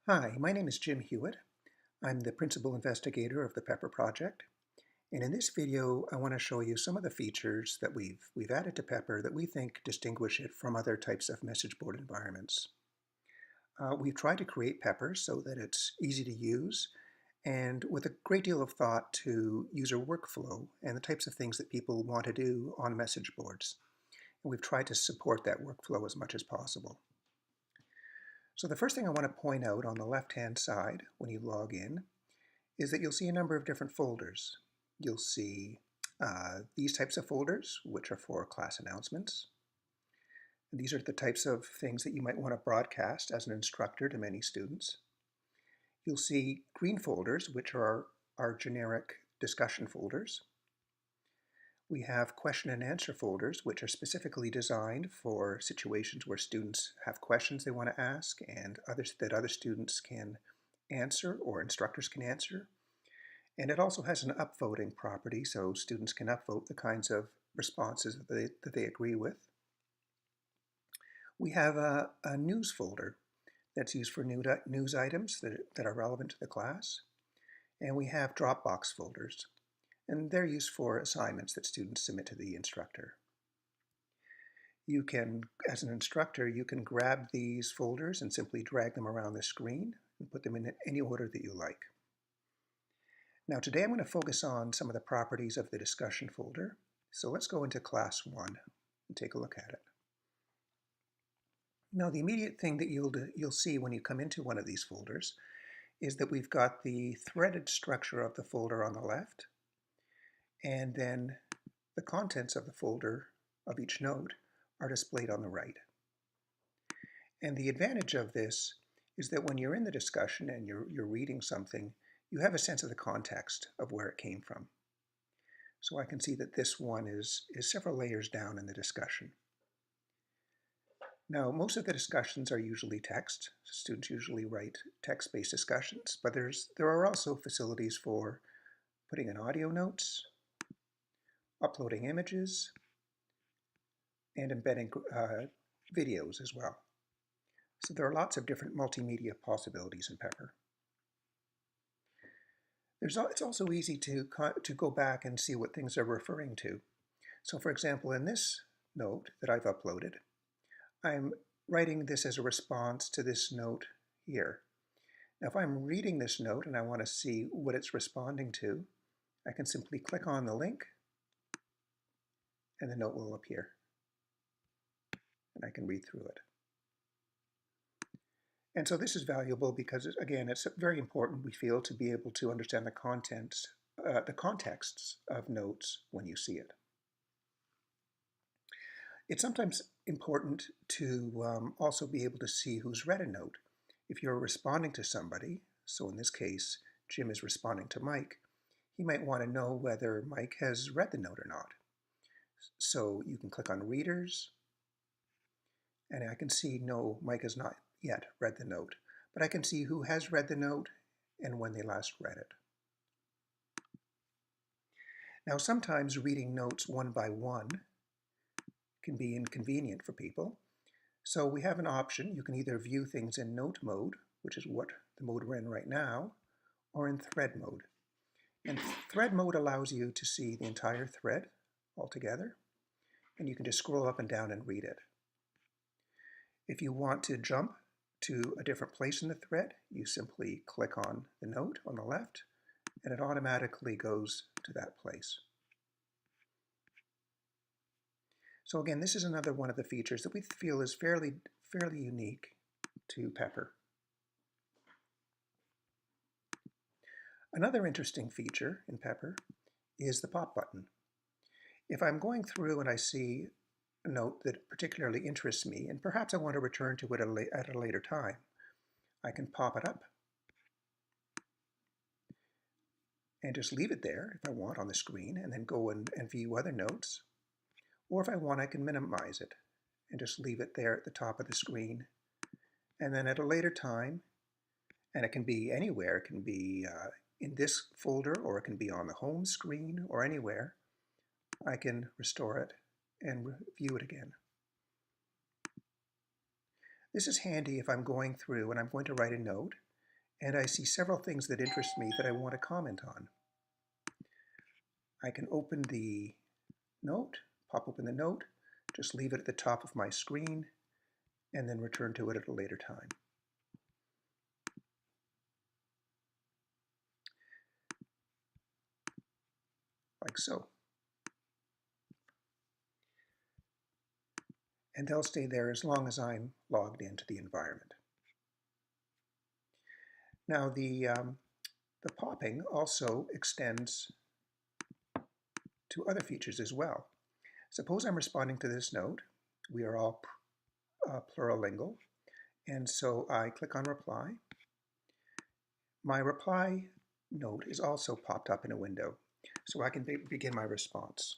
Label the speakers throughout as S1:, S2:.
S1: Hi, my name is Jim Hewitt. I'm the principal investigator of the Pepper project. And in this video, I want to show you some of the features that we've added to Pepper that we think distinguish it from other types of message board environments. We've tried to create Pepper so that it's easy to use and with a great deal of thought to user workflow and the types of things that people want to do on message boards. And we've tried to support that workflow as much as possible. So the first thing I want to point out on the left-hand side when you log in is that you'll see a number of different folders. You'll see these types of folders, which are for class announcements. And these are the types of things that you might want to broadcast as an instructor to many students. You'll see green folders, which are our generic discussion folders. We have question and answer folders, which are specifically designed for situations where students have questions they want to ask and that other students can answer or instructors can answer. And it also has an upvoting property, so students can upvote the kinds of responses that they agree with. We have a news folder that's used for news items that are relevant to the class. And we have Dropbox folders, and they're used for assignments that students submit to the instructor. You can, as an instructor, you can grab these folders and simply drag them around the screen and put them in any order that you like. Now today I'm going to focus on some of the properties of the discussion folder. So let's go into class 1 and take a look at it. Now the immediate thing that you'll see when you come into one of these folders is that we've got the threaded structure of the folder on the left, and then the contents of the folder of each note are displayed on the right. And the advantage of this is that when you're in the discussion and you're reading something, you have a sense of the context of where it came from. So I can see that this one is several layers down in the discussion. Now, most of the discussions are usually text. Students usually write text-based discussions, but there are also facilities for putting in audio notes, uploading images, and embedding videos as well. So there are lots of different multimedia possibilities in Pepper. It's also easy to go back and see what things are referring to. So for example, in this note that I've uploaded, I'm writing this as a response to this note here. Now if I'm reading this note and I want to see what it's responding to, I can simply click on the link and the note will appear. And I can read through it. And so this is valuable because, again, it's very important, we feel, to be able to understand the contexts of notes when you see it. It's sometimes important to also be able to see who's read a note. If you're responding to somebody, so in this case, Jim is responding to Mike, he might want to know whether Mike has read the note or not. So you can click on Readers, and I can see no, Mike has not yet read the note, but I can see who has read the note and when they last read it. Now sometimes reading notes one by one can be inconvenient for people, so we have an option. You can either view things in note mode, which is what the mode we're in right now, or in thread mode. And thread mode allows you to see the entire thread altogether, and you can just scroll up and down and read it. If you want to jump to a different place in the thread, you simply click on the note on the left, and it automatically goes to that place. So again, this is another one of the features that we feel is fairly unique to Pepper. Another interesting feature in Pepper is the pop button. If I'm going through and I see a note that particularly interests me, and perhaps I want to return to it at a later time, I can pop it up and just leave it there if I want on the screen, and then go and view other notes. Or if I want, I can minimize it and just leave it there at the top of the screen. And then at a later time, and it can be anywhere, it can be in this folder, or it can be on the home screen, or anywhere, I can restore it and view it again. This is handy if I'm going through and I'm going to write a note and I see several things that interest me that I want to comment on. I can open the note, pop open the note, just leave it at the top of my screen, and then return to it at a later time. Like so. And they'll stay there as long as I'm logged into the environment. Now the popping also extends to other features as well. Suppose I'm responding to this note. We are all plurilingual, and so I click on reply. My reply note is also popped up in a window, so I can begin my response.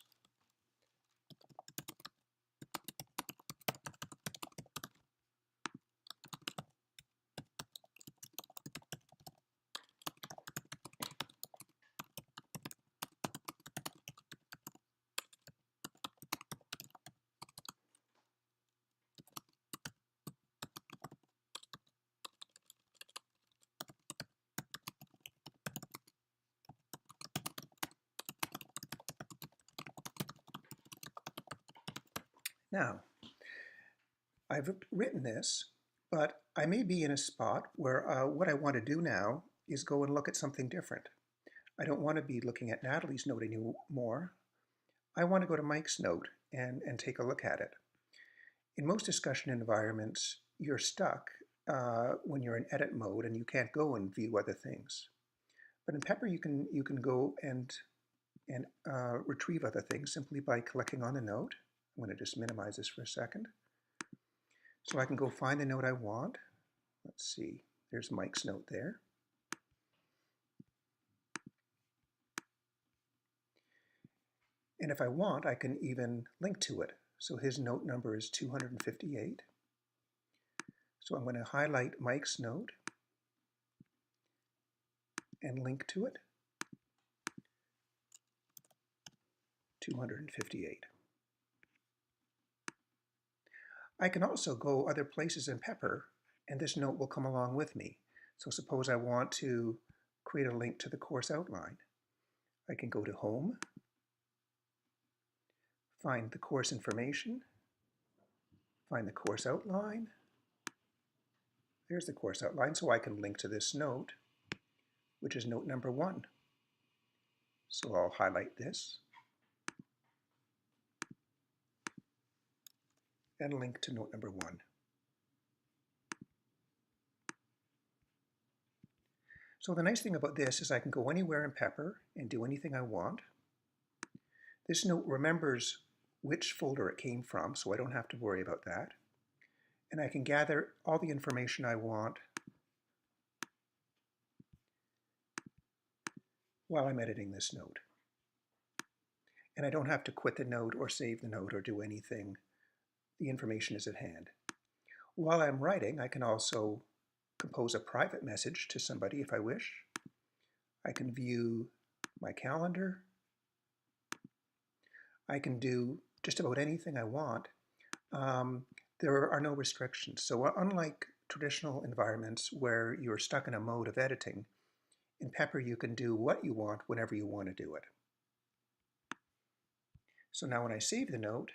S1: Now, I've written this, but I may be in a spot where what I want to do now is go and look at something different. I don't want to be looking at Natalie's note anymore. I want to go to Mike's note and take a look at it. In most discussion environments, you're stuck when you're in edit mode and you can't go and view other things. But in Pepper, you can go and retrieve other things simply by clicking on the note. I'm going to just minimize this for a second. So I can go find the note I want. Let's see, there's Mike's note there. And if I want, I can even link to it. So his note number is 258. So I'm going to highlight Mike's note and link to it. 258. I can also go other places in Pepper, and this note will come along with me. So suppose I want to create a link to the course outline. I can go to Home, find the course information, find the course outline. There's the course outline, so I can link to this note, which is note number 1. So I'll highlight this and link to note number 1. So the nice thing about this is I can go anywhere in Pepper and do anything I want. This note remembers which folder it came from, so I don't have to worry about that. And I can gather all the information I want while I'm editing this note. And I don't have to quit the note or save the note or do anything. The information is at hand. While I'm writing, I can also compose a private message to somebody if I wish. I can view my calendar. I can do just about anything I want. There are no restrictions. So unlike traditional environments where you're stuck in a mode of editing, in Pepper you can do what you want whenever you want to do it. So now when I save the note,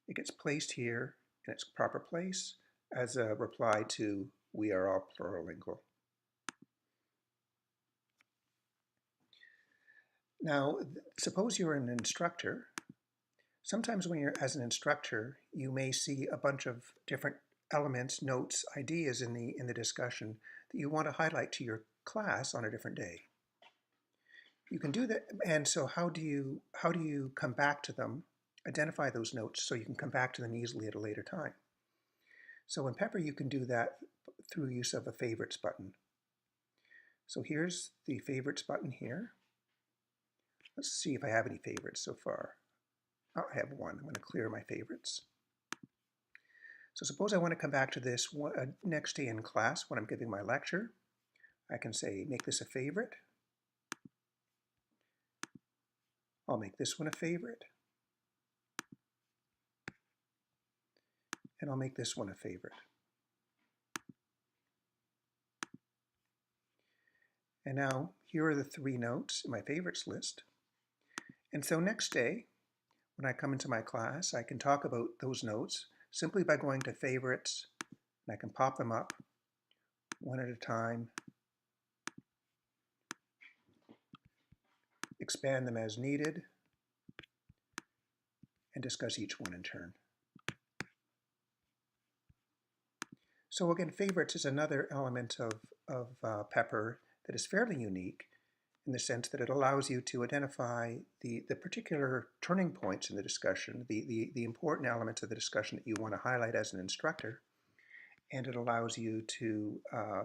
S1: it gets placed here in its proper place as a reply to "We are all plurilingual." Now, suppose you're an instructor. Sometimes when you're as an instructor, you may see a bunch of different elements, notes, ideas in the discussion that you want to highlight to your class on a different day. You can do that, and so how do you come back to them, identify those notes so you can come back to them easily at a later time? So in Pepper, you can do that through use of a favorites button. So here's the favorites button here. Let's see if I have any favorites so far. Oh, I have one. I'm going to clear my favorites. So suppose I want to come back to this next day in class when I'm giving my lecture. I can say, make this a favorite. I'll make this one a favorite. And I'll make this one a favorite. And now here are the 3 notes in my favorites list. And so next day, when I come into my class, I can talk about those notes simply by going to favorites, and I can pop them up one at a time, expand them as needed, and discuss each one in turn. So again, favorites is another element of Pepper that is fairly unique in the sense that it allows you to identify the particular turning points in the discussion, the important elements of the discussion that you want to highlight as an instructor, and it allows you to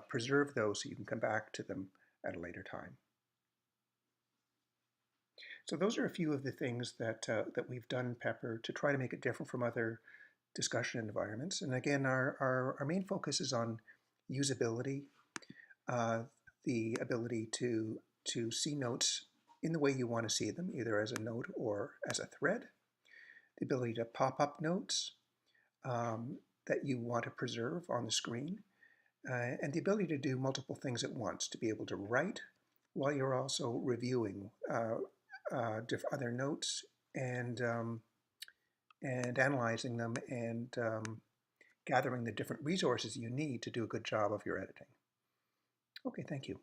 S1: preserve those so you can come back to them at a later time. So those are a few of the things that we've done in Pepper to try to make it different from other discussion environments. And again, our main focus is on usability, the ability to see notes in the way you want to see them, either as a note or as a thread, the ability to pop up notes that you want to preserve on the screen, and the ability to do multiple things at once, to be able to write while you're also reviewing other notes and analyzing them and gathering the different resources you need to do a good job of your editing. Okay, thank you.